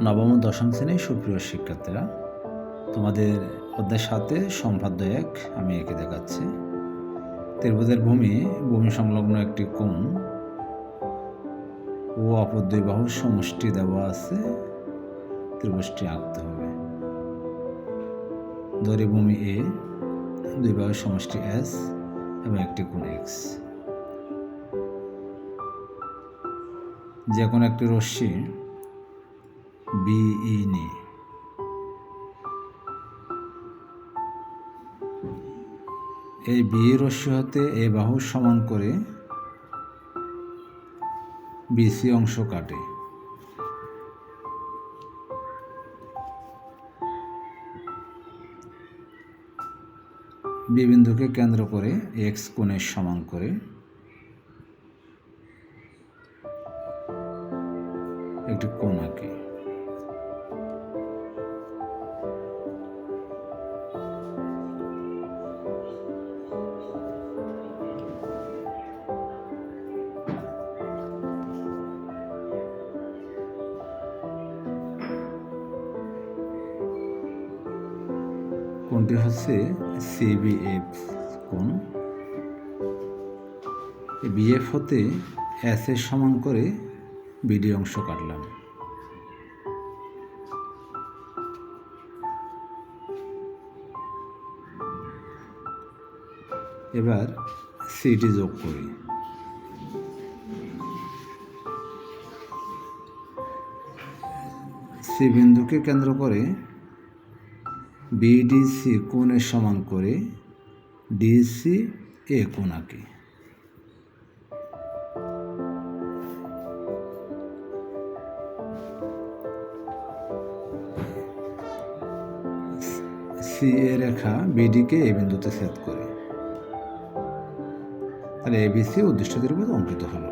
নবম ও দশম শ্রেণীর সুপ্রিয় শিক্ষার্থীরা, তোমাদের অধ্যায় 7 সম্পাদ্য 1 আমি এঁকে দেখাচ্ছি। ত্রিভুজের ভূমি সংলগ্ন একটি কোণ ও অপর দুই বাহুর সমষ্টি দেওয়া আছে। ত্রিভুজটি আঁকতে হবে। ধরি ভূমি এ, দুই বাহুর সমষ্টি এস এবং একটি কোণ এক্স। যে কোনো একটি রশ্মি বিই নিয়ে এই বি রশ্মি হতে এ বাহু সমান করে বিসি অংশ কাটে। বি বিন্দুকে কেন্দ্র করে এক্স কোণের সমান করে একটি কোণ আঁকে। কোণটি হচ্ছে সিবিএফ কোণ। বিএফ হতে এস এর সমান করে বিডি অংশ কাটলাম। এবার সিডি যোগ করি। সি বিন্দুকে কেন্দ্র করে বিডিসি কোণের সমান করে ডিসি এ কোণ আঁকি। সি এ রেখা বিডিকে এ বিন্দুতে ছেদ করে। তাহলে এবিসি উদ্দিষ্ট ত্রিভুজ অঙ্কিত হলো।